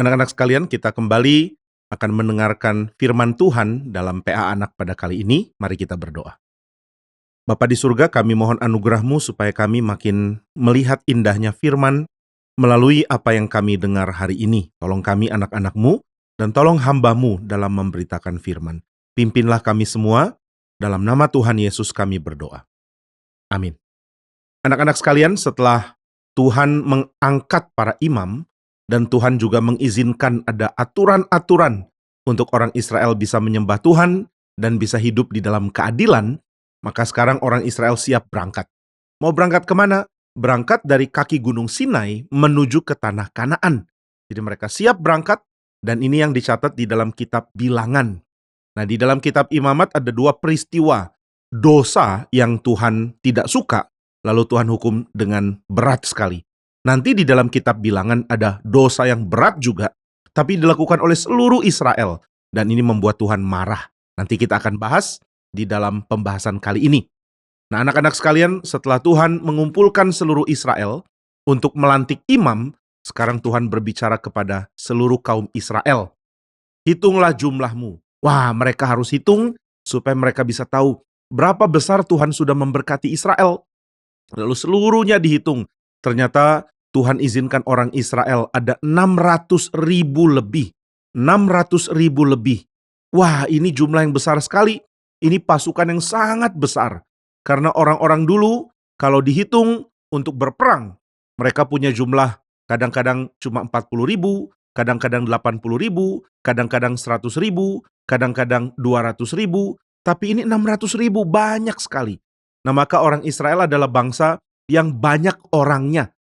Anak-anak sekalian, kita kembali akan mendengarkan firman Tuhan dalam PA Anak pada kali ini. Mari kita berdoa. Bapa di surga, kami mohon anugerah-Mu supaya kami makin melihat indahnya firman melalui apa yang kami dengar hari ini. Tolong kami anak-anak-Mu dan tolong hamba-Mu dalam memberitakan firman. Pimpinlah kami semua, dalam nama Tuhan Yesus kami berdoa. Amin. Anak-anak sekalian, setelah Tuhan mengangkat para imam, dan Tuhan juga mengizinkan ada aturan-aturan untuk orang Israel bisa menyembah Tuhan dan bisa hidup di dalam keadilan, maka sekarang orang Israel siap berangkat. Mau berangkat kemana? Berangkat dari kaki Gunung Sinai menuju ke tanah Kanaan. Jadi mereka siap berangkat, dan ini yang dicatat di dalam kitab Bilangan. Nah, di dalam kitab Imamat ada dua peristiwa dosa yang Tuhan tidak suka, lalu Tuhan hukum dengan berat sekali. Nanti di dalam kitab Bilangan ada dosa yang berat juga, tapi dilakukan oleh seluruh Israel. Dan ini membuat Tuhan marah. Nanti kita akan bahas di dalam pembahasan kali ini. Nah, anak-anak sekalian, setelah Tuhan mengumpulkan seluruh Israel untuk melantik imam, sekarang Tuhan berbicara kepada seluruh kaum Israel. Hitunglah jumlahmu. Wah, mereka harus hitung supaya mereka bisa tahu berapa besar Tuhan sudah memberkati Israel. Lalu seluruhnya dihitung. Ternyata Tuhan izinkan orang Israel ada 600.000 lebih. 600.000 lebih. Wah, ini jumlah yang besar sekali. Ini pasukan yang sangat besar. Karena orang-orang dulu kalau dihitung untuk berperang, mereka punya jumlah kadang-kadang cuma 40.000, kadang-kadang 80.000, kadang-kadang 100.000, kadang-kadang 200.000. Tapi ini 600.000, banyak sekali. Nah, maka orang Israel adalah bangsa yang banyak orangnya.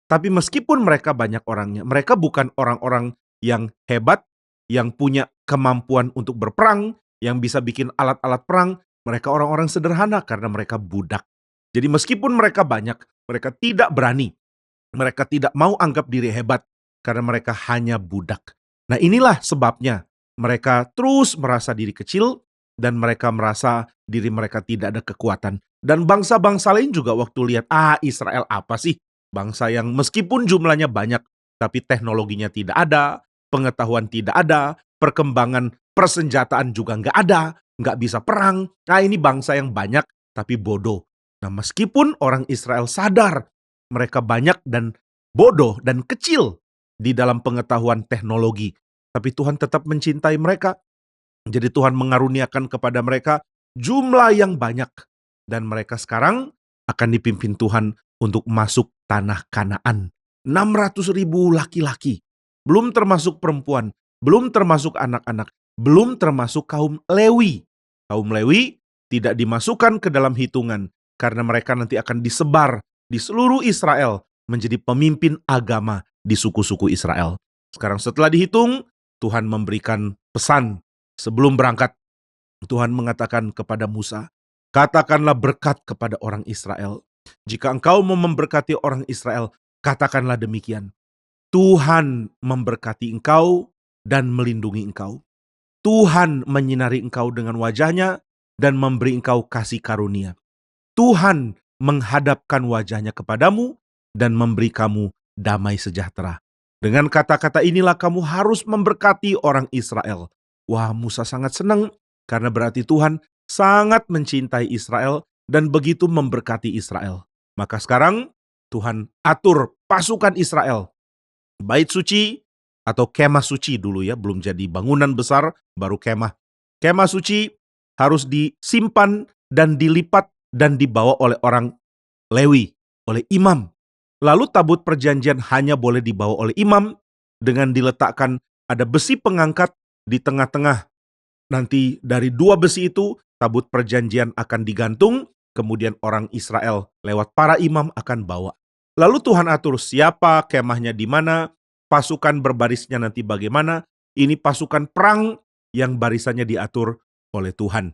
Tapi meskipun mereka banyak orangnya, mereka bukan orang-orang yang hebat, yang punya kemampuan untuk berperang, yang bisa bikin alat-alat perang. Mereka orang-orang sederhana karena mereka budak. Jadi meskipun mereka banyak, mereka tidak berani. Mereka tidak mau anggap diri hebat karena mereka hanya budak. Nah, inilah sebabnya mereka terus merasa diri kecil dan mereka merasa diri mereka tidak ada kekuatan. Dan bangsa-bangsa lain juga waktu lihat, Israel apa sih? Bangsa yang meskipun jumlahnya banyak, tapi teknologinya tidak ada, pengetahuan tidak ada, perkembangan persenjataan juga nggak ada, nggak bisa perang. Nah, ini bangsa yang banyak, tapi bodoh. Nah, meskipun orang Israel sadar mereka banyak dan bodoh dan kecil di dalam pengetahuan teknologi, tapi Tuhan tetap mencintai mereka. Jadi Tuhan mengaruniakan kepada mereka jumlah yang banyak. Dan mereka sekarang akan dipimpin Tuhan untuk masuk tanah Kanaan. 600.000 laki-laki. Belum termasuk perempuan. Belum termasuk anak-anak. Belum termasuk kaum Lewi. Kaum Lewi tidak dimasukkan ke dalam hitungan. Karena mereka nanti akan disebar di seluruh Israel menjadi pemimpin agama di suku-suku Israel. Sekarang setelah dihitung, Tuhan memberikan pesan. Sebelum berangkat, Tuhan mengatakan kepada Musa, katakanlah berkat kepada orang Israel. Jika engkau mau memberkati orang Israel, katakanlah demikian. Tuhan memberkati engkau dan melindungi engkau. Tuhan menyinari engkau dengan wajahnya dan memberi engkau kasih karunia. Tuhan menghadapkan wajahnya kepadamu dan memberi kamu damai sejahtera. Dengan kata-kata inilah kamu harus memberkati orang Israel. Wah, Musa sangat senang karena berarti Tuhan sangat mencintai Israel dan begitu memberkati Israel. Maka sekarang Tuhan atur pasukan Israel. Bait suci atau kemah suci dulu ya, belum jadi bangunan besar, baru kemah. Kemah suci harus disimpan dan dilipat dan dibawa oleh orang Lewi, oleh imam. Lalu tabut perjanjian hanya boleh dibawa oleh imam dengan diletakkan ada besi pengangkat di tengah-tengah. Nanti dari dua besi itu tabut perjanjian akan digantung, kemudian orang Israel lewat para imam akan bawa. Lalu Tuhan atur siapa kemahnya di mana, pasukan berbarisnya nanti bagaimana. Ini pasukan perang yang barisannya diatur oleh Tuhan.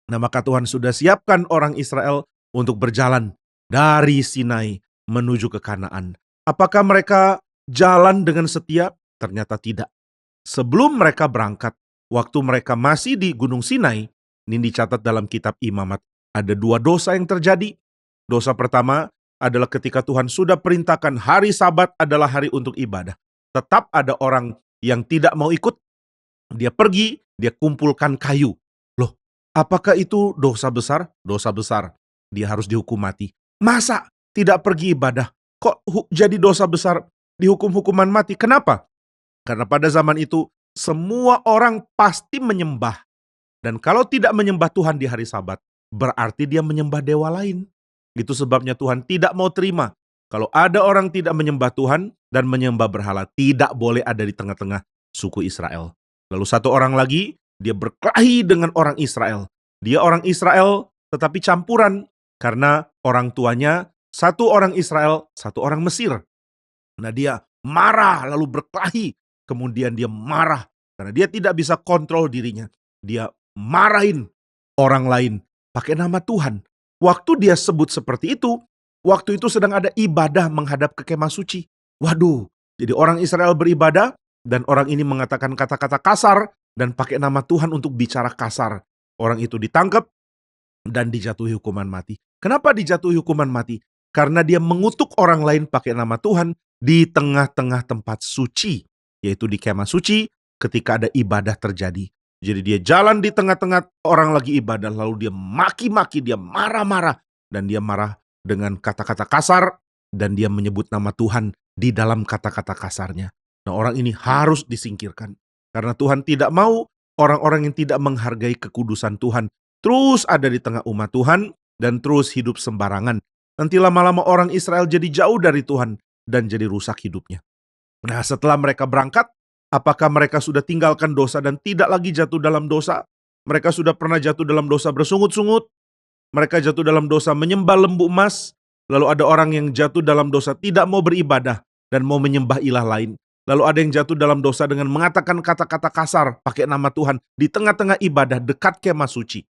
Nah, maka Tuhan sudah siapkan orang Israel untuk berjalan dari Sinai menuju ke Kanaan. Apakah mereka jalan dengan setia? Ternyata tidak. Sebelum mereka berangkat, waktu mereka masih di Gunung Sinai, ini dicatat dalam kitab Imamat, ada dua dosa yang terjadi. Dosa pertama adalah ketika Tuhan sudah perintahkan hari Sabat adalah hari untuk ibadah. Tetap ada orang yang tidak mau ikut, dia pergi, dia kumpulkan kayu. Loh, apakah itu dosa besar? Dosa besar. Dia harus dihukum mati. Masa tidak pergi ibadah? Kok jadi dosa besar dihukum hukuman mati? Kenapa? Karena pada zaman itu semua orang pasti menyembah. Dan kalau tidak menyembah Tuhan di hari Sabat, berarti dia menyembah dewa lain. Itu sebabnya Tuhan tidak mau terima. Kalau ada orang tidak menyembah Tuhan dan menyembah berhala, tidak boleh ada di tengah-tengah suku Israel. Lalu satu orang lagi, dia berkelahi dengan orang Israel. Dia orang Israel tetapi campuran. Karena orang tuanya satu orang Israel, satu orang Mesir. Nah, dia marah lalu berkelahi. Kemudian dia marah karena dia tidak bisa kontrol dirinya. Dia marahin orang lain pakai nama Tuhan. Waktu dia sebut seperti itu, waktu itu sedang ada ibadah menghadap ke kemah suci. Waduh, jadi orang Israel beribadah dan orang ini mengatakan kata-kata kasar dan pakai nama Tuhan untuk bicara kasar. Orang itu ditangkap dan dijatuhi hukuman mati. Kenapa dijatuhi hukuman mati? Karena dia mengutuk orang lain pakai nama Tuhan di tengah-tengah tempat suci, yaitu di kemah suci ketika ada ibadah terjadi. Jadi dia jalan di tengah-tengah orang lagi ibadah, lalu dia maki-maki, dia marah-marah, dan dia marah dengan kata-kata kasar, dan dia menyebut nama Tuhan di dalam kata-kata kasarnya. Nah, orang ini harus disingkirkan, karena Tuhan tidak mau orang-orang yang tidak menghargai kekudusan Tuhan terus ada di tengah umat Tuhan dan terus hidup sembarangan. Nanti lama-lama orang Israel jadi jauh dari Tuhan dan jadi rusak hidupnya. Nah, setelah mereka berangkat, apakah mereka sudah tinggalkan dosa dan tidak lagi jatuh dalam dosa? Mereka sudah pernah jatuh dalam dosa bersungut-sungut. Mereka jatuh dalam dosa menyembah lembu emas. Lalu ada orang yang jatuh dalam dosa tidak mau beribadah dan mau menyembah ilah lain. Lalu ada yang jatuh dalam dosa dengan mengatakan kata-kata kasar pakai nama Tuhan di tengah-tengah ibadah dekat kemah suci.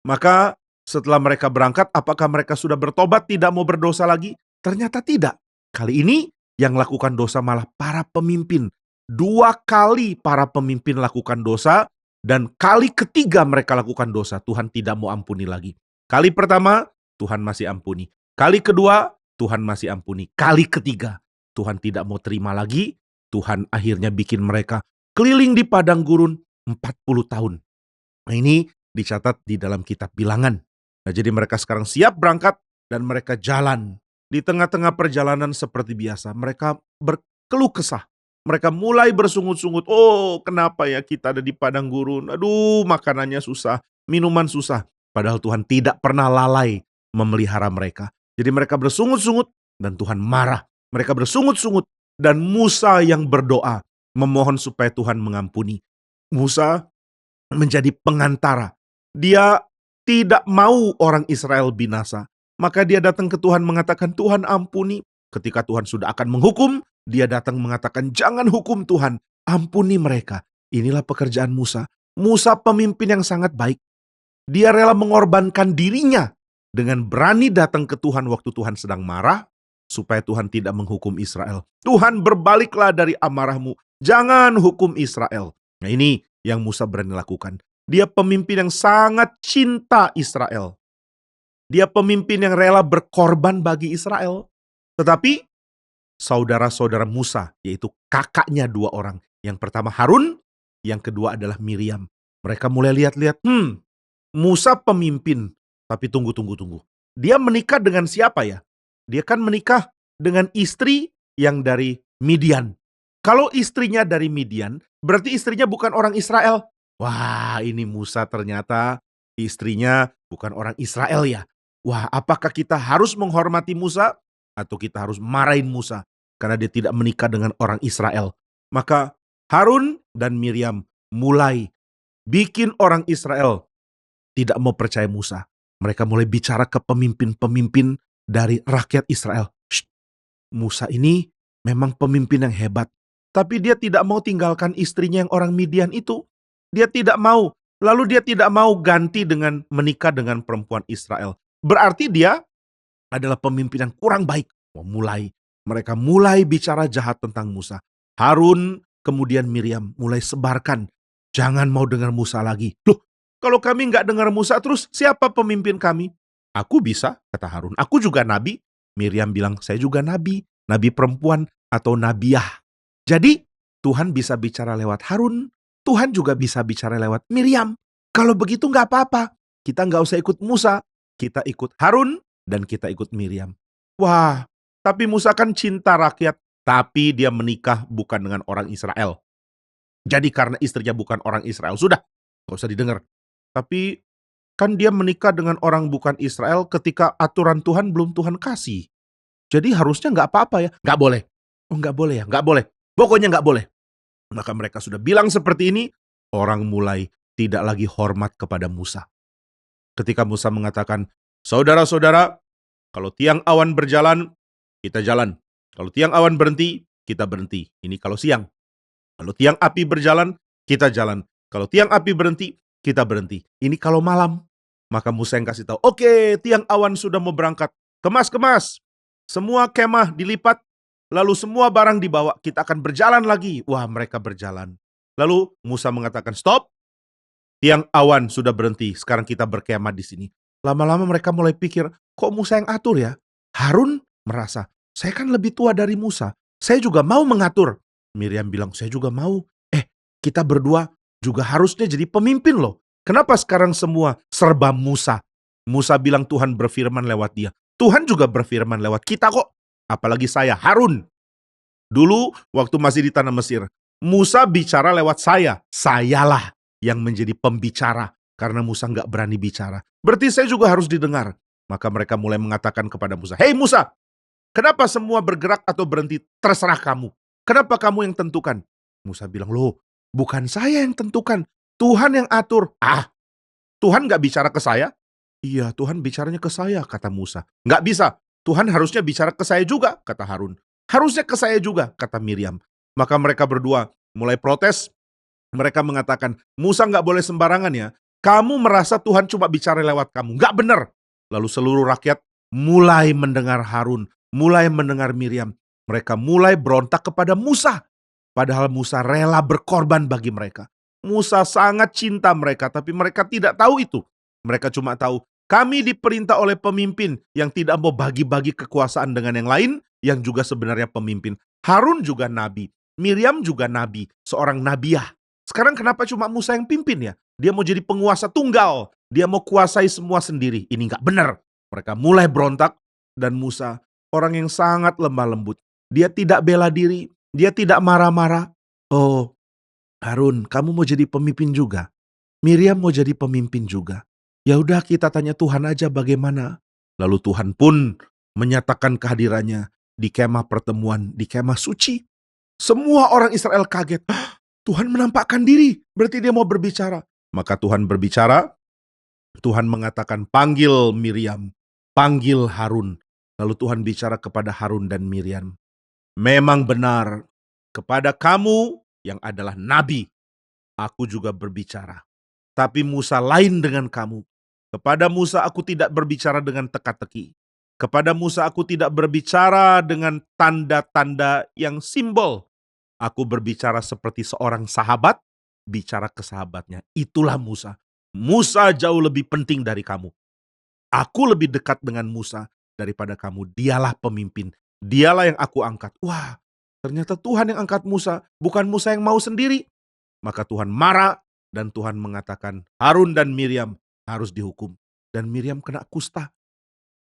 Maka setelah mereka berangkat, apakah mereka sudah bertobat tidak mau berdosa lagi? Ternyata tidak. Kali ini yang lakukan dosa malah para pemimpin. 2 kali para pemimpin lakukan dosa, dan kali ketiga mereka lakukan dosa, Tuhan tidak mau ampuni lagi. Kali pertama, Tuhan masih ampuni. Kali kedua, Tuhan masih ampuni. Kali ketiga, Tuhan tidak mau terima lagi. Tuhan akhirnya bikin mereka keliling di padang gurun 40 tahun. Nah, ini dicatat di dalam kitab Bilangan. Nah, jadi mereka sekarang siap berangkat dan mereka jalan. Di tengah-tengah perjalanan seperti biasa, mereka berkeluh kesah. Mereka mulai bersungut-sungut, oh kenapa ya kita ada di padang gurun, aduh makanannya susah, minuman susah. Padahal Tuhan tidak pernah lalai memelihara mereka. Jadi mereka bersungut-sungut dan Tuhan marah. Mereka bersungut-sungut dan Musa yang berdoa memohon supaya Tuhan mengampuni. Musa menjadi pengantara. Dia tidak mau orang Israel binasa. Maka dia datang ke Tuhan mengatakan, Tuhan ampuni. Ketika Tuhan sudah akan menghukum, dia datang mengatakan, jangan hukum Tuhan, ampuni mereka. Inilah pekerjaan Musa. Musa pemimpin yang sangat baik. Dia rela mengorbankan dirinya dengan berani datang ke Tuhan waktu Tuhan sedang marah, supaya Tuhan tidak menghukum Israel. Tuhan, berbaliklah dari amarahmu, jangan hukum Israel. Nah, ini yang Musa berani lakukan. Dia pemimpin yang sangat cinta Israel. Dia pemimpin yang rela berkorban bagi Israel. Tetapi saudara-saudara Musa, yaitu kakaknya 2 orang. Yang pertama Harun, yang kedua adalah Miriam. Mereka mulai lihat-lihat, Musa pemimpin. Tapi tunggu. Dia menikah dengan siapa ya? Dia kan menikah dengan istri yang dari Midian. Kalau istrinya dari Midian, berarti istrinya bukan orang Israel. Wah, ini Musa ternyata istrinya bukan orang Israel ya. Wah, apakah kita harus menghormati Musa atau kita harus marahin Musa karena dia tidak menikah dengan orang Israel? Maka Harun dan Miriam mulai bikin orang Israel tidak mau percaya Musa. Mereka mulai bicara ke pemimpin-pemimpin dari rakyat Israel. Musa ini memang pemimpin yang hebat. Tapi dia tidak mau tinggalkan istrinya yang orang Midian itu. Dia tidak mau. Lalu dia tidak mau ganti dengan menikah dengan perempuan Israel. Berarti dia adalah pemimpin yang kurang baik. Mereka mulai bicara jahat tentang Musa. Harun kemudian Miriam mulai sebarkan. Jangan mau dengar Musa lagi. Loh, kalau kami nggak dengar Musa terus siapa pemimpin kami? Aku bisa, kata Harun. Aku juga nabi. Miriam bilang, saya juga nabi. Nabi perempuan atau nabiah. Jadi Tuhan bisa bicara lewat Harun, Tuhan juga bisa bicara lewat Miriam. Kalau begitu nggak apa-apa, kita nggak usah ikut Musa, kita ikut Harun dan kita ikut Miriam. Wah, tapi Musa kan cinta rakyat, tapi dia menikah bukan dengan orang Israel. Jadi karena istrinya bukan orang Israel, sudah, nggak usah didengar. Tapi kan dia menikah dengan orang bukan Israel ketika aturan Tuhan belum Tuhan kasih. Jadi harusnya nggak apa-apa ya. Nggak boleh. Oh nggak boleh ya, nggak boleh. Pokoknya nggak boleh. Maka mereka sudah bilang seperti ini, orang mulai tidak lagi hormat kepada Musa. Ketika Musa mengatakan, saudara-saudara, kalau tiang awan berjalan, kita jalan. Kalau tiang awan berhenti, kita berhenti. Ini kalau siang. Kalau tiang api berjalan, kita jalan. Kalau tiang api berhenti, kita berhenti. Ini kalau malam. Maka Musa yang kasih tahu, oke, tiang awan sudah mau berangkat. Kemas. Semua kemah dilipat, lalu semua barang dibawa. Kita akan berjalan lagi. Wah, mereka berjalan. Lalu Musa mengatakan, stop. Tiang awan sudah berhenti. Sekarang kita berkemah di sini. Lama-lama mereka mulai pikir, kok Musa yang atur ya? Harun merasa, saya kan lebih tua dari Musa. Saya juga mau mengatur. Miriam bilang, saya juga mau. Kita berdua juga harusnya jadi pemimpin loh. Kenapa sekarang semua serba Musa? Musa bilang Tuhan berfirman lewat dia. Tuhan juga berfirman lewat kita kok. Apalagi saya, Harun. Dulu waktu masih di tanah Mesir, Musa bicara lewat saya. Sayalah yang menjadi pembicara. Karena Musa nggak berani bicara. Berarti saya juga harus didengar. Maka mereka mulai mengatakan kepada Musa, hei Musa, kenapa semua bergerak atau berhenti? Terserah kamu. Kenapa kamu yang tentukan? Musa bilang, loh, bukan saya yang tentukan. Tuhan yang atur. Tuhan nggak bicara ke saya? Iya, Tuhan bicaranya ke saya, kata Musa. Nggak bisa. Tuhan harusnya bicara ke saya juga, kata Harun. Harusnya ke saya juga, kata Miriam. Maka mereka berdua mulai protes. Mereka mengatakan, Musa nggak boleh sembarangan ya. Kamu merasa Tuhan cuma bicara lewat kamu. Nggak benar. Lalu seluruh rakyat mulai mendengar Harun, mulai mendengar Miriam. Mereka mulai berontak kepada Musa. Padahal Musa rela berkorban bagi mereka. Musa sangat cinta mereka, tapi mereka tidak tahu itu. Mereka cuma tahu, kami diperintah oleh pemimpin yang tidak mau bagi-bagi kekuasaan dengan yang lain, yang juga sebenarnya pemimpin. Harun juga nabi, Miriam juga nabi, seorang nabiah. Sekarang kenapa cuma Musa yang pimpin ya? Dia mau jadi penguasa tunggal, dia mau kuasai semua sendiri. Ini nggak benar. Mereka mulai berontak, dan Musa, orang yang sangat lemah lembut. Dia tidak bela diri, dia tidak marah-marah. Oh, Harun, kamu mau jadi pemimpin juga? Miriam mau jadi pemimpin juga. Ya udah, kita tanya Tuhan aja bagaimana. Lalu Tuhan pun menyatakan kehadirannya di kemah pertemuan, di kemah suci. Semua orang Israel kaget. Tuhan menampakkan diri, berarti dia mau berbicara. Maka Tuhan berbicara, Tuhan mengatakan panggil Miriam, panggil Harun. Lalu Tuhan bicara kepada Harun dan Miriam. Memang benar, kepada kamu yang adalah nabi, aku juga berbicara. Tapi Musa lain dengan kamu. Kepada Musa aku tidak berbicara dengan teka-teki. Kepada Musa aku tidak berbicara dengan tanda-tanda yang simbol. Aku berbicara seperti seorang sahabat, bicara ke sahabatnya. Itulah Musa. Musa jauh lebih penting dari kamu. Aku lebih dekat dengan Musa daripada kamu. Dialah pemimpin. Dialah yang aku angkat. Wah, ternyata Tuhan yang angkat Musa, bukan Musa yang mau sendiri. Maka Tuhan marah dan Tuhan mengatakan Harun dan Miriam harus dihukum. Dan Miriam kena kusta.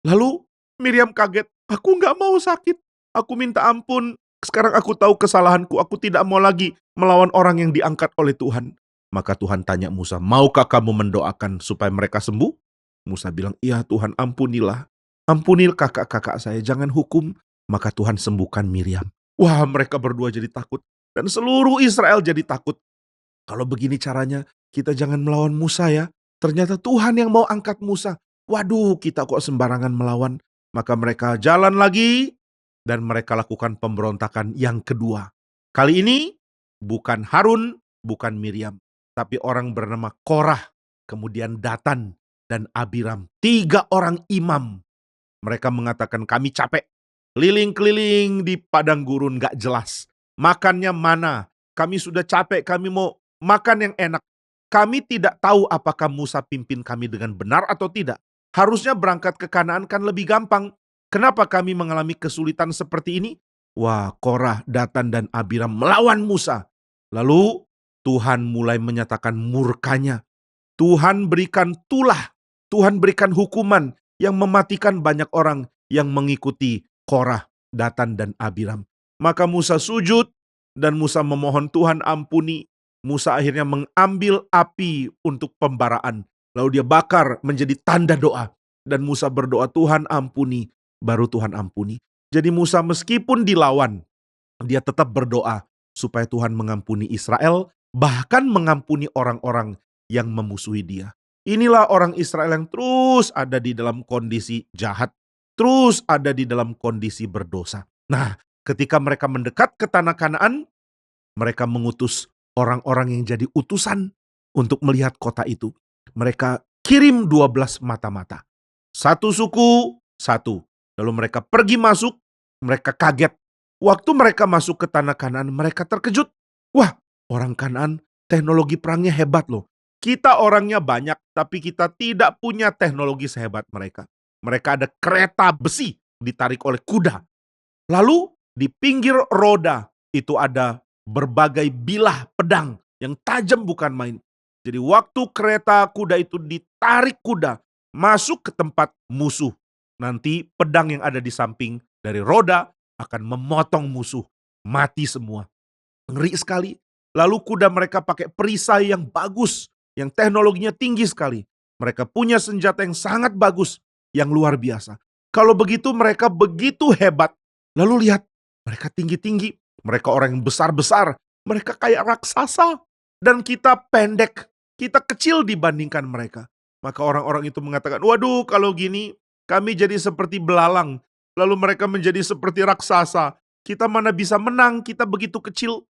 Lalu Miriam kaget, aku nggak mau sakit. Aku minta ampun. Sekarang aku tahu kesalahanku. Aku tidak mau lagi melawan orang yang diangkat oleh Tuhan. Maka Tuhan tanya Musa, maukah kamu mendoakan supaya mereka sembuh? Musa bilang, iya Tuhan, ampunilah. Ampunilah kakak-kakak saya, jangan hukum. Maka Tuhan sembuhkan Miriam. Wah, mereka berdua jadi takut. Dan seluruh Israel jadi takut. Kalau begini caranya, kita jangan melawan Musa ya. Ternyata Tuhan yang mau angkat Musa. Waduh, kita kok sembarangan melawan. Maka mereka jalan lagi dan mereka lakukan pemberontakan yang kedua. Kali ini bukan Harun, bukan Miriam, tapi orang bernama Korah, kemudian Datan dan Abiram. 3 orang imam. Mereka mengatakan kami capek. Keliling-keliling di padang gurun gak jelas. Makannya mana? Kami sudah capek, kami mau makan yang enak. Kami tidak tahu apakah Musa pimpin kami dengan benar atau tidak. Harusnya berangkat ke Kanaan kan lebih gampang. Kenapa kami mengalami kesulitan seperti ini? Wah, Korah, Datan, dan Abiram melawan Musa. Lalu Tuhan mulai menyatakan murkanya. Tuhan berikan tulah, Tuhan berikan hukuman yang mematikan banyak orang yang mengikuti Korah, Datan, dan Abiram. Maka Musa sujud dan Musa memohon Tuhan ampuni. Musa akhirnya mengambil api untuk pembaraan. Lalu dia bakar menjadi tanda doa. Dan Musa berdoa, Tuhan ampuni, baru Tuhan ampuni. Jadi Musa meskipun dilawan, dia tetap berdoa supaya Tuhan mengampuni Israel, bahkan mengampuni orang-orang yang memusuhi dia. Inilah orang Israel yang terus ada di dalam kondisi jahat, terus ada di dalam kondisi berdosa. Nah, ketika mereka mendekat ke tanah Kanaan, mereka mengutus orang-orang yang jadi utusan untuk melihat kota itu. Mereka kirim 12 mata-mata. Satu suku, satu. Lalu mereka pergi masuk, mereka kaget. Waktu mereka masuk ke tanah Kanaan, mereka terkejut. Wah, orang Kanaan teknologi perangnya hebat loh. Kita orangnya banyak, tapi kita tidak punya teknologi sehebat mereka. Mereka ada kereta besi ditarik oleh kuda. Lalu di pinggir roda itu ada berbagai bilah pedang yang tajam bukan main. Jadi waktu kereta kuda itu ditarik kuda masuk ke tempat musuh, nanti pedang yang ada di samping dari roda akan memotong musuh, mati semua. Ngeri sekali. Lalu kuda mereka pakai perisai yang bagus, yang teknologinya tinggi sekali. Mereka punya senjata yang sangat bagus, yang luar biasa. Kalau begitu mereka begitu hebat. Lalu lihat, mereka tinggi-tinggi, mereka orang yang besar-besar, mereka kayak raksasa. Dan kita pendek, kita kecil dibandingkan mereka. Maka orang-orang itu mengatakan, waduh kalau gini kami jadi seperti belalang. Lalu mereka menjadi seperti raksasa. Kita mana bisa menang, kita begitu kecil.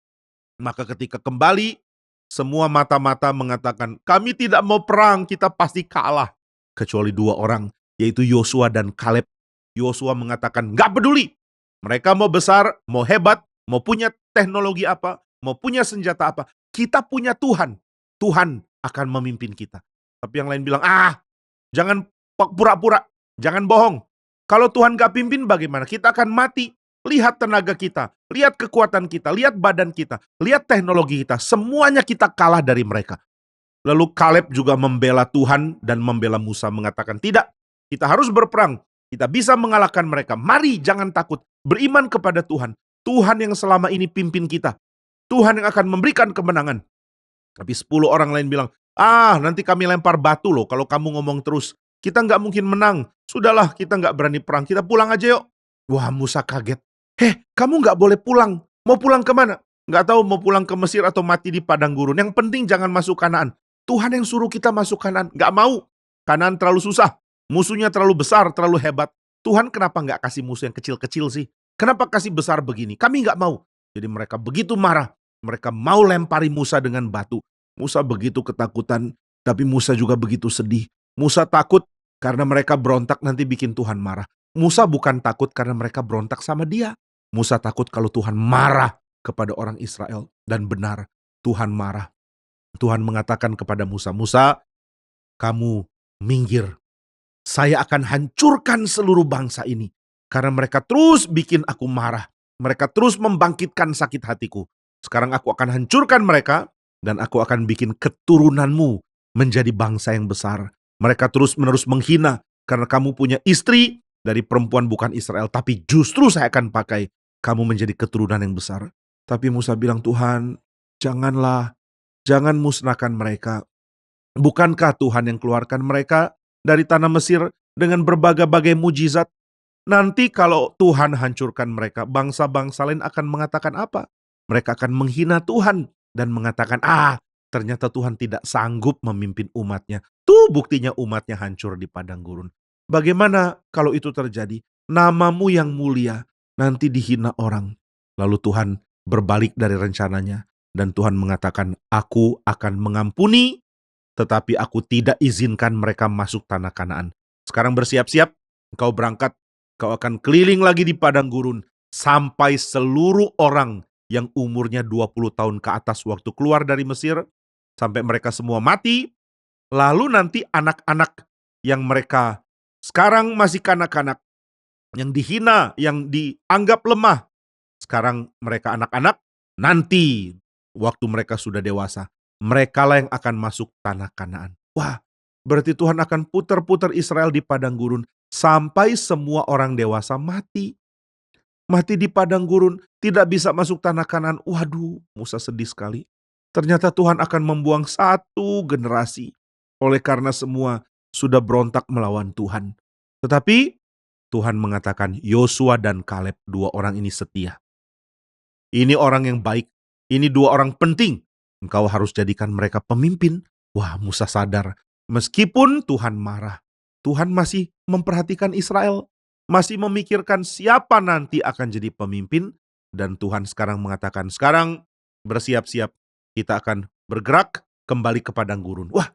Maka ketika kembali, semua mata-mata mengatakan, kami tidak mau perang, kita pasti kalah. Kecuali dua orang, yaitu Yosua dan Kaleb. Yosua mengatakan, gak peduli. Mereka mau besar, mau hebat, mau punya teknologi apa, mau punya senjata apa. Kita punya Tuhan. Tuhan akan memimpin kita. Tapi yang lain bilang, jangan pura-pura, jangan bohong. Kalau Tuhan gak pimpin bagaimana? Kita akan mati. Lihat tenaga kita, lihat kekuatan kita, lihat badan kita, lihat teknologi kita. Semuanya kita kalah dari mereka. Lalu Kaleb juga membela Tuhan dan membela Musa mengatakan, tidak, kita harus berperang. Kita bisa mengalahkan mereka. Mari jangan takut, beriman kepada Tuhan. Tuhan yang selama ini pimpin kita. Tuhan yang akan memberikan kemenangan. Tapi 10 orang lain bilang, nanti kami lempar batu loh kalau kamu ngomong terus. Kita nggak mungkin menang. Sudahlah, kita nggak berani perang. Kita pulang aja yuk. Wah, Musa kaget. Kamu nggak boleh pulang. Mau pulang kemana? Nggak tahu mau pulang ke Mesir atau mati di padang gurun. Yang penting jangan masuk Kanaan. Tuhan yang suruh kita masuk Kanaan. Nggak mau. Kanaan terlalu susah. Musuhnya terlalu besar, terlalu hebat. Tuhan kenapa nggak kasih musuh yang kecil-kecil sih? Kenapa kasih besar begini? Kami nggak mau. Jadi mereka begitu marah. Mereka mau lempari Musa dengan batu. Musa begitu ketakutan. Tapi Musa juga begitu sedih. Musa takut karena mereka berontak nanti bikin Tuhan marah. Musa bukan takut karena mereka berontak sama dia. Musa takut kalau Tuhan marah kepada orang Israel. Dan benar, Tuhan marah. Tuhan mengatakan kepada Musa, Musa, kamu minggir. Saya akan hancurkan seluruh bangsa ini. Karena mereka terus bikin aku marah. Mereka terus membangkitkan sakit hatiku. Sekarang aku akan hancurkan mereka. Dan aku akan bikin keturunanmu menjadi bangsa yang besar. Mereka terus-menerus menghina. Karena kamu punya istri dari perempuan bukan Israel. Tapi justru saya akan pakai kamu menjadi keturunan yang besar. Tapi Musa bilang, Tuhan, janganlah, jangan musnahkan mereka. Bukankah Tuhan yang keluarkan mereka dari tanah Mesir dengan berbagai-bagai mujizat? Nanti kalau Tuhan hancurkan mereka, bangsa-bangsa lain akan mengatakan apa? Mereka akan menghina Tuhan dan mengatakan, ternyata Tuhan tidak sanggup memimpin umatnya. Tuh buktinya umatnya hancur di padang gurun. Bagaimana kalau itu terjadi? Namamu yang mulia nanti dihina orang. Lalu Tuhan berbalik dari rencananya. Dan Tuhan mengatakan, aku akan mengampuni, tetapi aku tidak izinkan mereka masuk tanah Kanaan. Sekarang bersiap-siap, engkau berangkat, kau akan keliling lagi di padang gurun, sampai seluruh orang yang umurnya 20 tahun ke atas waktu keluar dari Mesir, sampai mereka semua mati. Lalu nanti anak-anak yang mereka sekarang masih kanak-kanak, yang dihina, yang dianggap lemah, Sekarang mereka anak-anak, nanti waktu mereka sudah dewasa, merekalah yang akan masuk tanah Kanaan. Wah, berarti Tuhan akan putar-putar Israel di padang gurun sampai semua orang dewasa mati. Mati di padang gurun, tidak bisa masuk tanah Kanaan. Waduh, Musa sedih sekali. Ternyata Tuhan akan membuang satu generasi oleh karena semua sudah berontak melawan Tuhan. Tetapi Tuhan mengatakan Yosua dan Kaleb, dua orang ini setia. Ini orang yang baik, ini dua orang penting. Engkau harus jadikan mereka pemimpin. Wah, Musa sadar, meskipun Tuhan marah, Tuhan masih memperhatikan Israel, masih memikirkan siapa nanti akan jadi pemimpin. Dan Tuhan sekarang mengatakan, sekarang bersiap-siap, kita akan bergerak kembali ke padang gurun. Wah,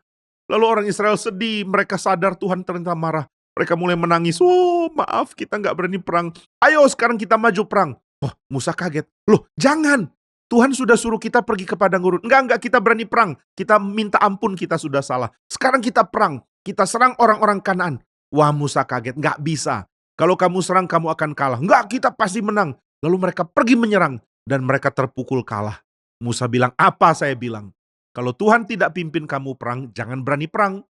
lalu orang Israel sedih, mereka sadar Tuhan ternyata marah. Mereka mulai menangis, oh maaf kita nggak berani perang. Ayo sekarang kita maju perang. Oh, Musa kaget. Loh, jangan. Tuhan sudah suruh kita pergi ke padang gurun. Enggak, kita berani perang. Kita minta ampun, kita sudah salah. Sekarang kita perang. Kita serang orang-orang Kanaan. Wah, Musa kaget. Enggak bisa. Kalau kamu serang, kamu akan kalah. Enggak, kita pasti menang. Lalu mereka pergi menyerang. Dan mereka terpukul kalah. Musa bilang, apa saya bilang? Kalau Tuhan tidak pimpin kamu perang, jangan berani perang.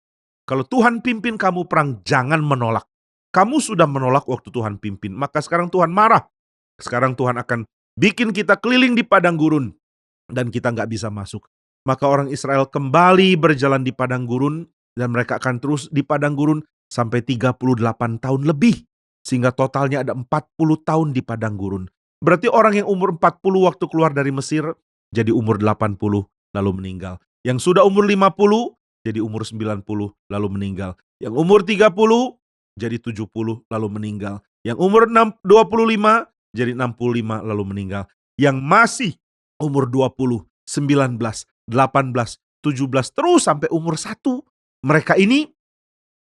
Kalau Tuhan pimpin kamu perang, jangan menolak. Kamu sudah menolak waktu Tuhan pimpin. Maka sekarang Tuhan marah. Sekarang Tuhan akan bikin kita keliling di padang gurun dan kita nggak bisa masuk. Maka orang Israel kembali berjalan di padang gurun dan mereka akan terus di padang gurun sampai 38 tahun lebih. Sehingga totalnya ada 40 tahun di padang gurun. Berarti orang yang umur 40 waktu keluar dari Mesir jadi umur 80 lalu meninggal. Yang sudah umur 50 jadi umur 90 lalu meninggal. Yang umur 30 jadi 70 lalu meninggal. Yang umur 25 jadi 65 lalu meninggal. Yang masih umur 20, 19, 18, 17 terus sampai umur 1. Mereka ini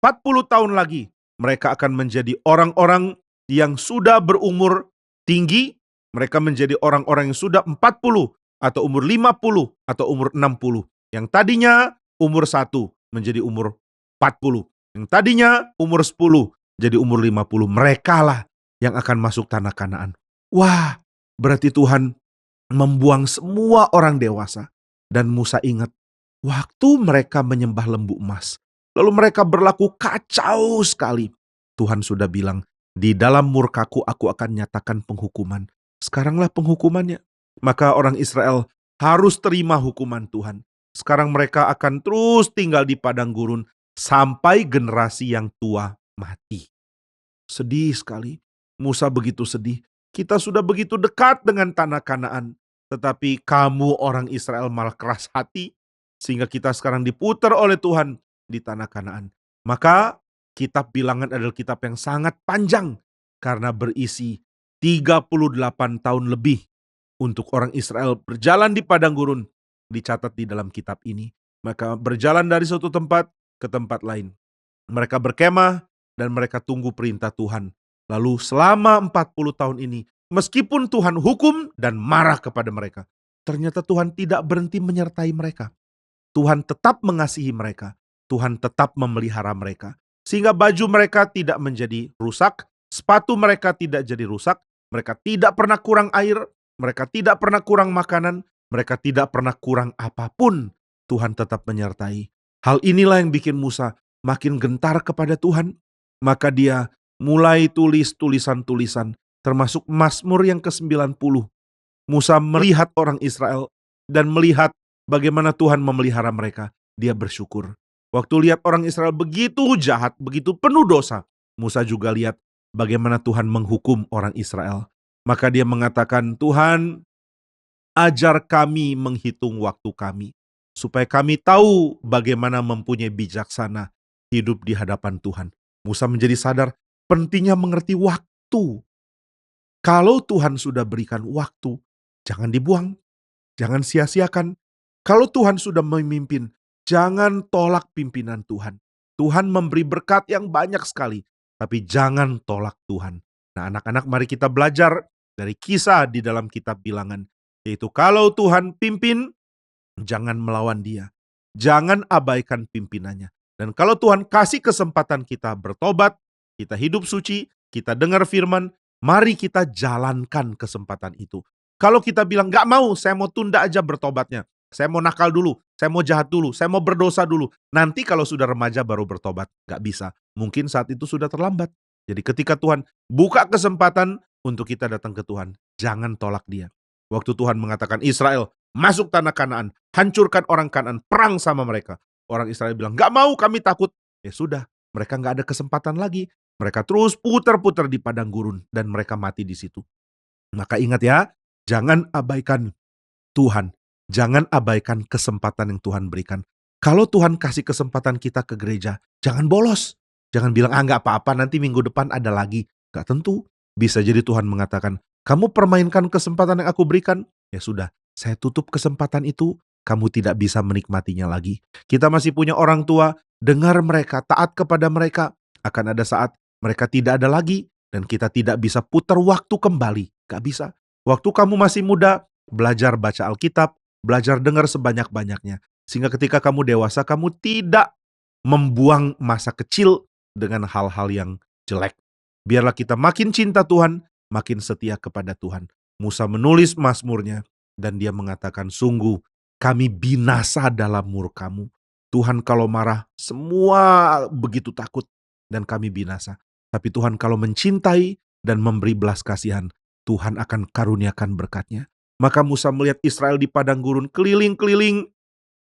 40 tahun lagi mereka akan menjadi orang-orang yang sudah berumur tinggi. Mereka menjadi orang-orang yang sudah 40 atau umur 50 atau umur 60. Yang tadinya umur 1 menjadi umur 40. Yang tadinya umur 10 jadi umur 50. Merekalah yang akan masuk tanah Kanaan. Wah, berarti Tuhan membuang semua orang dewasa. Dan Musa ingat, waktu mereka menyembah lembu emas, lalu mereka berlaku kacau sekali. Tuhan sudah bilang, di dalam murkaku aku akan nyatakan penghukuman. Sekaranglah penghukumannya. Maka orang Israel harus terima hukuman Tuhan. Sekarang mereka akan terus tinggal di padang gurun sampai generasi yang tua mati. Sedih sekali. Musa begitu sedih. Kita sudah begitu dekat dengan tanah Kanaan, tetapi kamu orang Israel malah keras hati, sehingga kita sekarang diputar oleh Tuhan di tanah Kanaan. Maka kitab Bilangan adalah kitab yang sangat panjang, karena berisi 38 tahun lebih untuk orang Israel berjalan di padang gurun, dicatat di dalam kitab ini. Mereka berjalan dari suatu tempat ke tempat lain. Mereka berkemah dan mereka tunggu perintah Tuhan. Lalu selama 40 tahun ini, meskipun Tuhan hukum dan marah kepada mereka, ternyata Tuhan tidak berhenti menyertai mereka. Tuhan tetap mengasihi mereka. Tuhan tetap memelihara mereka. Sehingga baju mereka tidak menjadi rusak, sepatu mereka tidak jadi rusak, mereka tidak pernah kurang air, mereka tidak pernah kurang makanan, mereka tidak pernah kurang apapun. Tuhan tetap menyertai. Hal inilah yang bikin Musa makin gentar kepada Tuhan. Maka dia mulai tulis tulisan-tulisan, termasuk Mazmur yang ke-90. Musa melihat orang Israel dan melihat bagaimana Tuhan memelihara mereka. Dia bersyukur. Waktu lihat orang Israel begitu jahat, begitu penuh dosa, Musa juga lihat bagaimana Tuhan menghukum orang Israel. Maka dia mengatakan, Tuhan, ajar kami menghitung waktu kami, supaya kami tahu bagaimana mempunyai bijaksana hidup di hadapan Tuhan. Musa menjadi sadar pentingnya mengerti waktu. Kalau Tuhan sudah berikan waktu, jangan dibuang, jangan sia-siakan. Kalau Tuhan sudah memimpin, jangan tolak pimpinan Tuhan. Tuhan memberi berkat yang banyak sekali, tapi jangan tolak Tuhan. Nah, anak-anak, mari kita belajar dari kisah di dalam kitab Bilangan, yaitu kalau Tuhan pimpin, jangan melawan Dia. Jangan abaikan pimpinannya. Dan kalau Tuhan kasih kesempatan kita bertobat, kita hidup suci, kita dengar firman, mari kita jalankan kesempatan itu. Kalau kita bilang, "Nggak mau, saya mau tunda aja bertobatnya. Saya mau nakal dulu, saya mau jahat dulu, saya mau berdosa dulu. Nanti kalau sudah remaja baru bertobat." Nggak bisa. Mungkin saat itu sudah terlambat. Jadi ketika Tuhan buka kesempatan untuk kita datang ke Tuhan, jangan tolak dia. Waktu Tuhan mengatakan, Israel, masuk tanah Kanaan, hancurkan orang Kanaan, perang sama mereka. Orang Israel bilang, "Nggak mau, kami takut." Ya sudah, mereka nggak ada kesempatan lagi. Mereka terus putar-putar di padang gurun dan mereka mati di situ. Maka ingat ya, jangan abaikan Tuhan. Jangan abaikan kesempatan yang Tuhan berikan. Kalau Tuhan kasih kesempatan kita ke gereja, jangan bolos. Jangan bilang, nggak apa-apa, nanti minggu depan ada lagi. Nggak tentu. Bisa jadi Tuhan mengatakan, kamu permainkan kesempatan yang aku berikan. Ya sudah, saya tutup kesempatan itu, kamu tidak bisa menikmatinya lagi. Kita masih punya orang tua, dengar mereka, taat kepada mereka. Akan ada saat mereka tidak ada lagi, dan kita tidak bisa putar waktu kembali. Gak bisa. Waktu kamu masih muda, belajar baca Alkitab, belajar dengar sebanyak-banyaknya. Sehingga ketika kamu dewasa, kamu tidak membuang masa kecil dengan hal-hal yang jelek. Biarlah kita makin cinta Tuhan, makin setia kepada Tuhan. Musa menulis mazmurnya, dan dia mengatakan, sungguh kami binasa dalam murka-Mu. Tuhan kalau marah, semua begitu takut, dan kami binasa. Tapi Tuhan kalau mencintai dan memberi belas kasihan, Tuhan akan karuniakan berkat-Nya. Maka Musa melihat Israel di padang gurun keliling-keliling,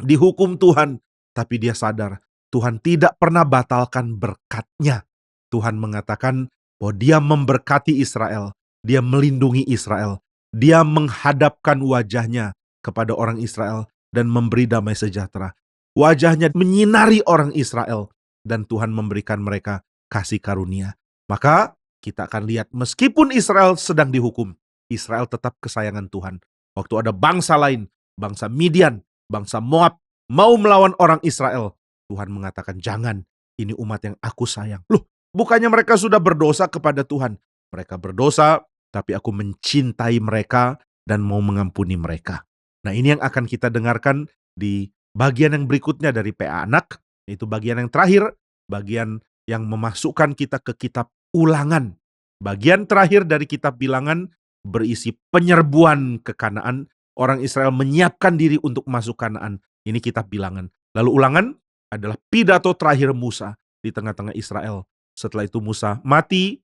dihukum Tuhan. Tapi dia sadar, Tuhan tidak pernah batalkan berkat-Nya. Tuhan mengatakan bahwa dia memberkati Israel, dia melindungi Israel, dia menghadapkan wajahnya kepada orang Israel dan memberi damai sejahtera. Wajahnya menyinari orang Israel dan Tuhan memberikan mereka kasih karunia. Maka kita akan lihat meskipun Israel sedang dihukum, Israel tetap kesayangan Tuhan. Waktu ada bangsa lain, bangsa Midian, bangsa Moab, mau melawan orang Israel, Tuhan mengatakan, jangan, ini umat yang aku sayang. Loh, bukannya mereka sudah berdosa kepada Tuhan? Mereka berdosa, tapi aku mencintai mereka dan mau mengampuni mereka. Nah, ini yang akan kita dengarkan di bagian yang berikutnya dari PA Anak, yaitu bagian yang terakhir, bagian yang memasukkan kita ke kitab Ulangan. Bagian terakhir dari kitab Bilangan berisi penyerbuan ke Kanaan. Orang Israel menyiapkan diri untuk masuk Kanaan. Ini kitab Bilangan. Lalu Ulangan adalah pidato terakhir Musa di tengah-tengah Israel. Setelah itu Musa mati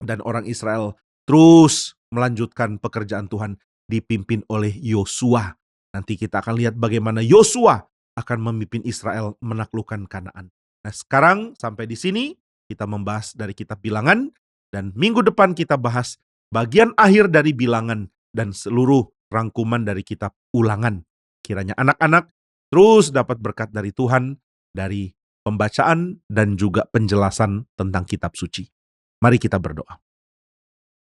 dan orang Israel terus melanjutkan pekerjaan Tuhan dipimpin oleh Yosua. Nanti kita akan lihat bagaimana Yosua akan memimpin Israel menaklukkan Kanaan. Nah, sekarang sampai di sini kita membahas dari kitab Bilangan, dan minggu depan kita bahas bagian akhir dari Bilangan dan seluruh rangkuman dari kitab Ulangan. Kiranya anak-anak terus dapat berkat dari Tuhan, dari pembacaan dan juga penjelasan tentang kitab suci. Mari kita berdoa.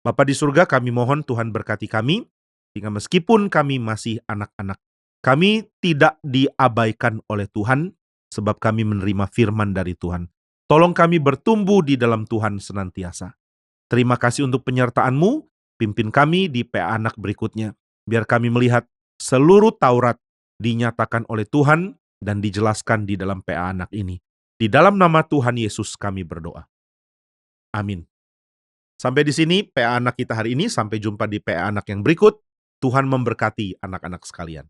Bapa di surga, kami mohon Tuhan berkati kami, sehingga meskipun kami masih anak-anak, kami tidak diabaikan oleh Tuhan, sebab kami menerima firman dari Tuhan. Tolong kami bertumbuh di dalam Tuhan senantiasa. Terima kasih untuk penyertaan-Mu, pimpin kami di PA Anak berikutnya. Biar kami melihat seluruh Taurat dinyatakan oleh Tuhan dan dijelaskan di dalam PA Anak ini. Di dalam nama Tuhan Yesus kami berdoa. Amin. Sampai di sini PA Anak kita hari ini. Sampai jumpa di PA Anak yang berikut. Tuhan memberkati anak-anak sekalian.